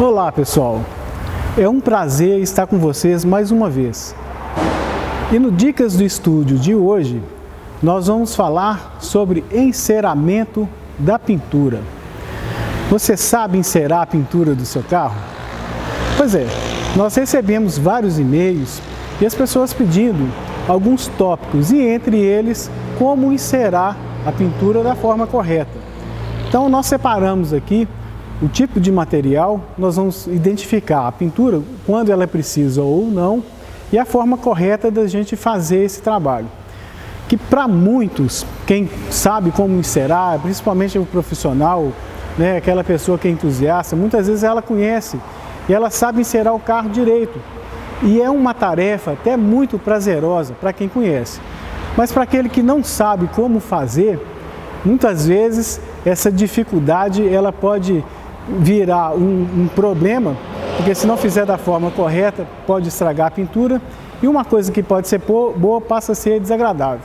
Olá pessoal, é um prazer estar com vocês mais uma vez. E no Dicas do Estúdio de hoje, nós vamos falar sobre enceramento da pintura. Você sabe encerar a pintura do seu carro? Pois é, nós recebemos vários e-mails e as pessoas pedindo alguns tópicos e entre eles como encerar a pintura da forma correta. Então nós separamos aqui o tipo de material, nós vamos identificar a pintura, quando ela é precisa ou não, e a forma correta da gente fazer esse trabalho. Que para muitos, quem sabe como encerar, principalmente o profissional, né, aquela pessoa que é entusiasta, muitas vezes ela conhece e ela sabe encerar o carro direito. E é uma tarefa até muito prazerosa para quem conhece. Mas para aquele que não sabe como fazer, muitas vezes essa dificuldade ela pode virar um problema, porque se não fizer da forma correta, pode estragar a pintura e uma coisa que pode ser boa passa a ser desagradável.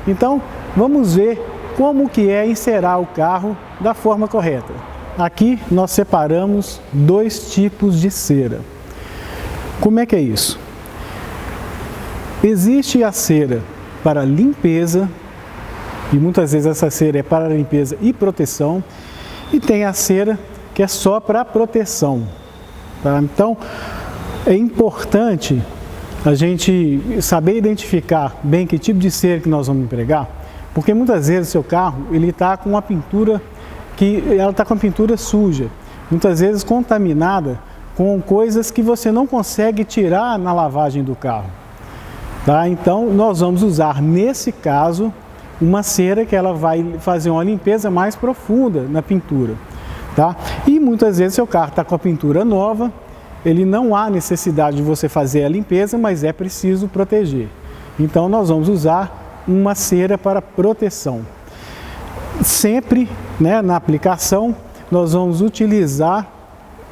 Então, vamos ver como que é encerar o carro da forma correta. Aqui nós separamos dois tipos de cera. Como é que é isso? Existe a cera para limpeza, e muitas vezes essa cera é para limpeza e proteção, e tem a cera que é só para proteção. Tá? Então, é importante a gente saber identificar bem que tipo de cera que nós vamos empregar, porque muitas vezes o seu carro ele está com uma pintura com a pintura suja, muitas vezes contaminada com coisas que você não consegue tirar na lavagem do carro. Tá? Então, nós vamos usar nesse caso uma cera que ela vai fazer uma limpeza mais profunda na pintura. Tá? E muitas vezes seu carro está com a pintura nova, ele não há necessidade de você fazer a limpeza, mas é preciso proteger. Então nós vamos usar uma cera para proteção. Sempre, né, na aplicação, nós vamos utilizar,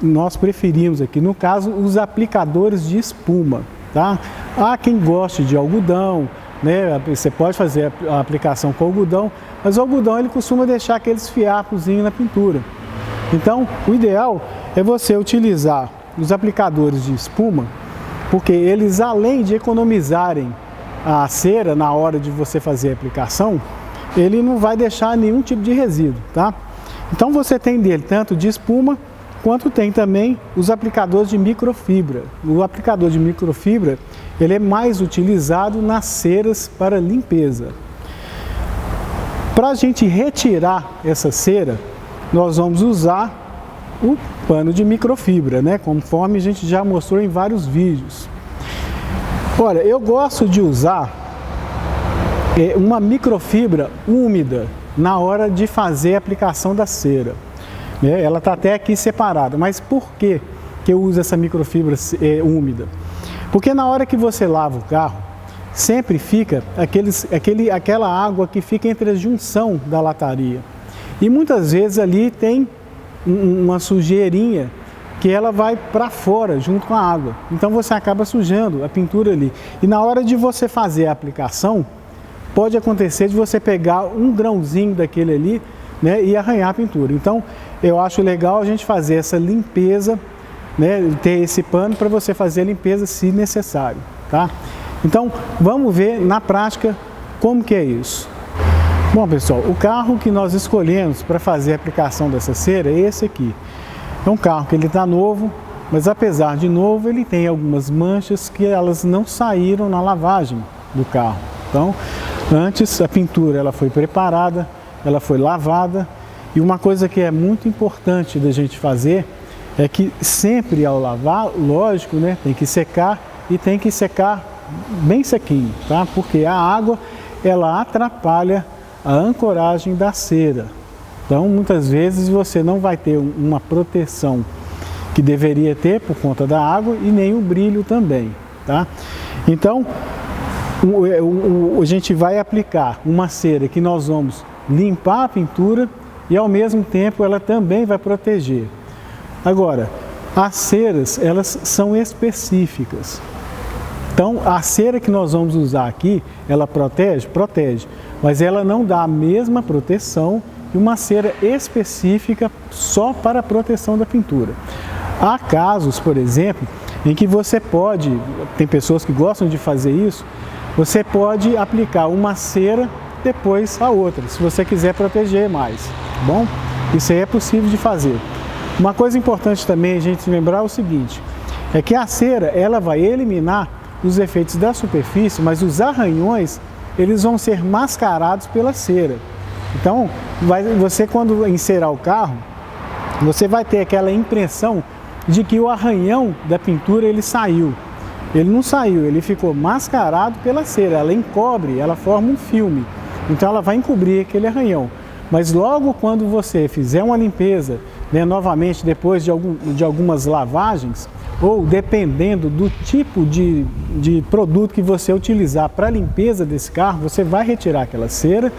nós preferimos aqui no caso, os aplicadores de espuma. Tá? Há quem goste de algodão, né? Você pode fazer a aplicação com algodão, mas o algodão ele costuma deixar aqueles fiapozinhos na pintura. Então, o ideal é você utilizar os aplicadores de espuma, porque eles, além de economizarem a cera na hora de você fazer a aplicação, ele não vai deixar nenhum tipo de resíduo, tá? Então, você tem dele tanto de espuma, quanto tem também os aplicadores de microfibra. O aplicador de microfibra, ele é mais utilizado nas ceras para limpeza. Para a gente retirar essa cera, nós vamos usar o pano de microfibra, né? Conforme a gente já mostrou em vários vídeos. Olha, eu gosto de usar uma microfibra úmida na hora de fazer a aplicação da cera. Ela está até aqui separada, mas por que eu uso essa microfibra úmida? Porque na hora que você lava o carro, sempre fica aquela água que fica entre a junção da lataria. E muitas vezes ali tem uma sujeirinha que ela vai para fora junto com a água. Então você acaba sujando a pintura ali. E na hora de você fazer a aplicação, pode acontecer de você pegar um grãozinho daquele ali, né, e arranhar a pintura. Então eu acho legal a gente fazer essa limpeza, né, ter esse pano para você fazer a limpeza se necessário. Tá? Então vamos ver na prática como que é isso. Bom pessoal, o carro que nós escolhemos para fazer a aplicação dessa cera é esse aqui. É um carro que ele está novo, mas apesar de novo ele tem algumas manchas que elas não saíram na lavagem do carro. Então, antes a pintura ela foi preparada, ela foi lavada e uma coisa que é muito importante da gente fazer é que sempre ao lavar, lógico, né, tem que secar e tem que secar bem sequinho, tá? Porque a água ela atrapalha a ancoragem da cera. Então, muitas vezes você não vai ter uma proteção que deveria ter por conta da água e nem o brilho também, tá? Então, a gente vai aplicar uma cera que nós vamos limpar a pintura e ao mesmo tempo ela também vai proteger. Agora, as ceras, elas são específicas. Então, a cera que nós vamos usar aqui, ela protege, mas ela não dá a mesma proteção que uma cera específica só para a proteção da pintura. Há casos, por exemplo, em que você pode, tem pessoas que gostam de fazer isso, você pode aplicar uma cera depois a outra, se você quiser proteger mais, tá bom? Isso aí é possível de fazer. Uma coisa importante também a gente lembrar é o seguinte, é que a cera, ela vai eliminar os efeitos da superfície, mas os arranhões, eles vão ser mascarados pela cera. Então, você quando encerar o carro, você vai ter aquela impressão de que o arranhão da pintura ele saiu. Ele não saiu, ele ficou mascarado pela cera, ela encobre, ela forma um filme. Então ela vai encobrir aquele arranhão. Mas logo quando você fizer uma limpeza, né, novamente depois de algumas lavagens, ou dependendo do tipo de produto que você utilizar para a limpeza desse carro, você vai retirar aquela cera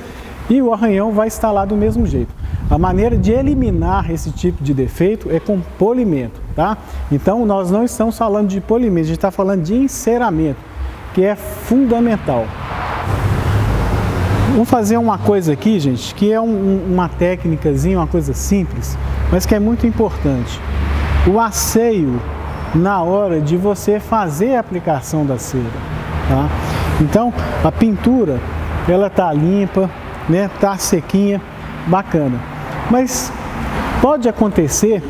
e o arranhão vai estar lá do mesmo jeito. A maneira de eliminar esse tipo de defeito é com polimento, tá? Então nós não estamos falando de polimento, a gente está falando de enceramento, que é fundamental. Vamos fazer uma coisa aqui, gente, que é uma técnicazinha, uma coisa simples, mas que é muito importante. O asseio na hora de você fazer a aplicação da cera, tá? Então, a pintura, ela tá limpa, né? Tá sequinha, bacana. Mas pode acontecer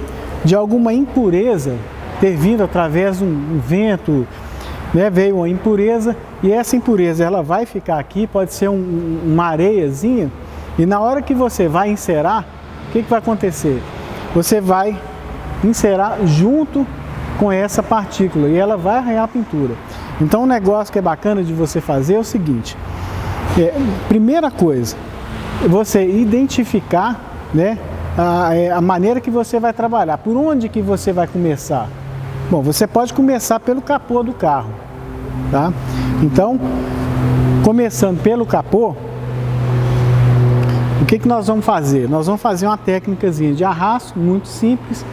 de alguma impureza ter vindo através de um vento, né? Veio uma impureza e essa impureza ela vai ficar aqui, pode ser uma areiazinha, e na hora que você vai encerar, o que vai acontecer? Você vai encerar junto com essa partícula e ela vai arranhar a pintura. Então, um negócio que é bacana de você fazer é o seguinte: primeira coisa, você identificar, né, a maneira que você vai trabalhar, por onde que você vai começar. Bom, você pode começar pelo capô do carro, tá? Então, começando pelo capô, o que nós vamos fazer? Nós vamos fazer uma técnicazinha de arrasto, muito simples,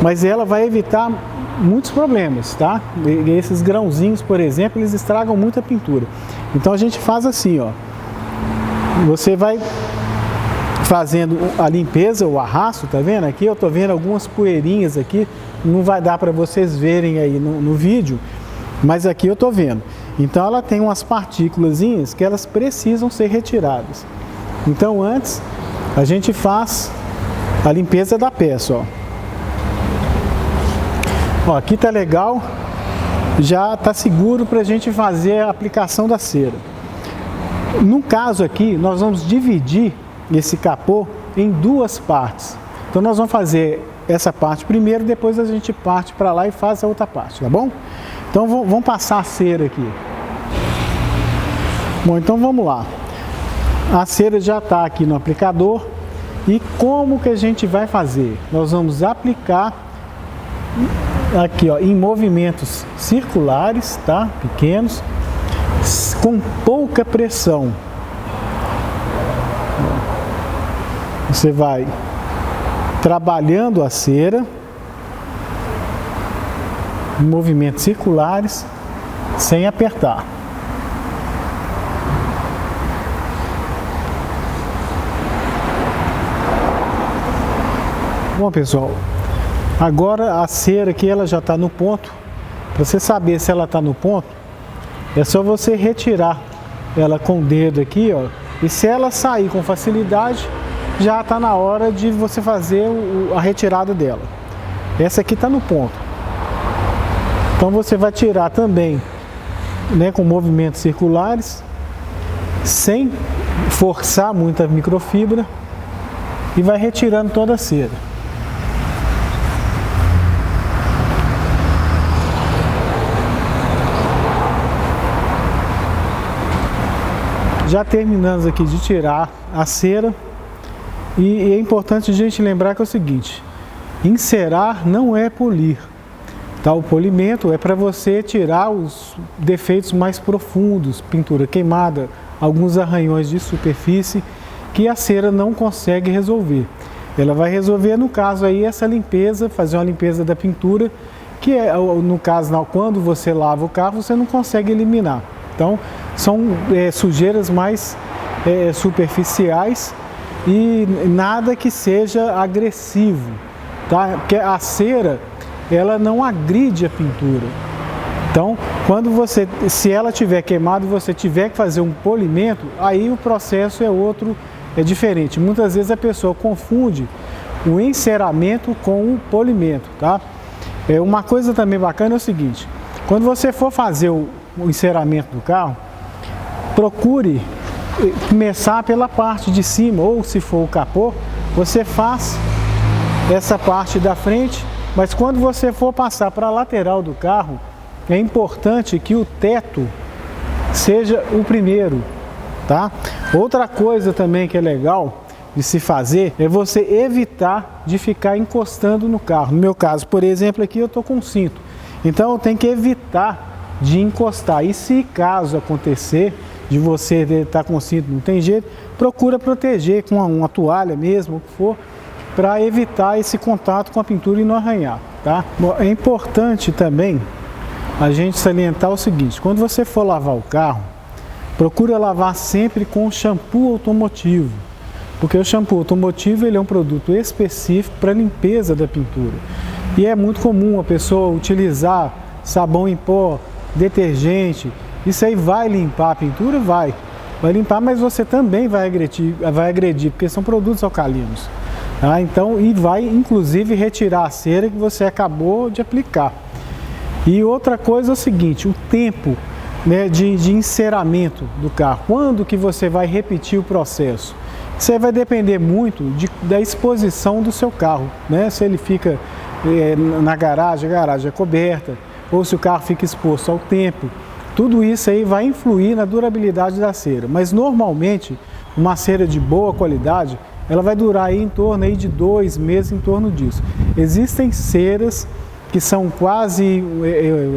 mas ela vai evitar muitos problemas, tá? E esses grãozinhos, por exemplo, eles estragam muito a pintura. Então a gente faz assim, ó. Você vai fazendo a limpeza, o arrasto, tá vendo? Aqui eu tô vendo algumas poeirinhas aqui, não vai dar para vocês verem aí no vídeo, mas aqui eu tô vendo. Então ela tem umas partículazinhas que elas precisam ser retiradas. Então antes a gente faz a limpeza da peça, ó. Ó, aqui tá legal, já tá seguro para a gente fazer a aplicação da cera. No caso aqui, nós vamos dividir esse capô em duas partes. Então nós vamos fazer essa parte primeiro, depois a gente parte para lá e faz a outra parte, tá bom? Então vamos passar a cera aqui. Bom, então vamos lá. A cera já está aqui no aplicador. E como que a gente vai fazer? Nós vamos aplicar aqui, ó, em movimentos circulares, tá? Pequenos, com pouca pressão. Você vai trabalhando a cera em movimentos circulares, sem apertar. Bom, pessoal, agora a cera aqui ela já está no ponto. Para você saber se ela está no ponto, é só você retirar ela com o dedo aqui, ó. E se ela sair com facilidade, já está na hora de você fazer a retirada dela. Essa aqui está no ponto. Então você vai tirar também, né, com movimentos circulares, sem forçar muito a microfibra, e vai retirando toda a cera. Já terminamos aqui de tirar a cera, e é importante a gente lembrar que é o seguinte: encerar não é polir, tá? O polimento é para você tirar os defeitos mais profundos, pintura queimada, alguns arranhões de superfície que a cera não consegue resolver. Ela vai resolver, no caso aí, essa limpeza, fazer uma limpeza da pintura, que é, no caso, quando você lava o carro, você não consegue eliminar. Então, são sujeiras mais superficiais e nada que seja agressivo, tá? Porque a cera, ela não agride a pintura. Então, se ela tiver queimado e você tiver que fazer um polimento, aí o processo é diferente. Muitas vezes a pessoa confunde o enceramento com o polimento, tá? Uma coisa também bacana é o seguinte: quando você for fazer o enceramento do carro, procure começar pela parte de cima, ou se for o capô, você faz essa parte da frente, mas quando você for passar para a lateral do carro, é importante que o teto seja o primeiro, tá? Outra coisa também que é legal de se fazer é você evitar de ficar encostando no carro. No meu caso, por exemplo, aqui eu estou com cinto, então eu tenho que evitar de encostar. E se caso acontecer de você estar com cinto, não tem jeito, procura proteger com uma toalha mesmo, o que for, para evitar esse contato com a pintura e não arranhar, tá? Bom, é importante também a gente salientar o seguinte: quando você for lavar o carro, procura lavar sempre com shampoo automotivo, porque o shampoo automotivo ele é um produto específico para limpeza da pintura. E é muito comum a pessoa utilizar sabão em pó, detergente, isso aí vai limpar a pintura? Vai limpar, mas você também vai agredir, porque são produtos alcalinos. Tá? Então, e vai inclusive retirar a cera que você acabou de aplicar. E outra coisa é o seguinte: o tempo, né, de enceramento do carro. Quando que você vai repetir o processo? Isso aí vai depender muito da exposição do seu carro, né? Se ele fica na garagem, a garagem é coberta, ou se o carro fica exposto ao tempo. Tudo isso aí vai influir na durabilidade da cera. Mas normalmente, uma cera de boa qualidade, ela vai durar aí em torno aí de 2 meses, em torno disso. Existem ceras que são quase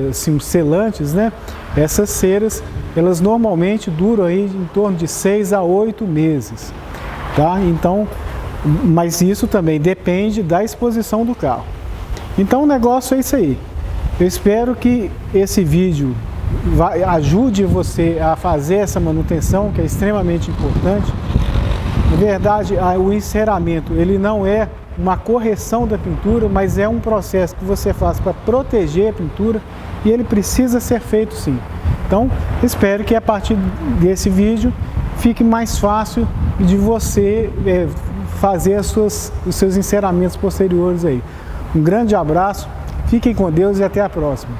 assim, selantes, né? Essas ceras, elas normalmente duram aí em torno de 6 a 8 meses, tá? Então, mas isso também depende da exposição do carro. Então o negócio é isso aí. Eu espero que esse vídeo ajude você a fazer essa manutenção, que é extremamente importante. Na verdade, o enceramento, ele não é uma correção da pintura, mas é um processo que você faz para proteger a pintura e ele precisa ser feito sim. Então, espero que a partir desse vídeo fique mais fácil de você fazer os seus enceramentos posteriores aí. Um grande abraço, fiquem com Deus e até a próxima.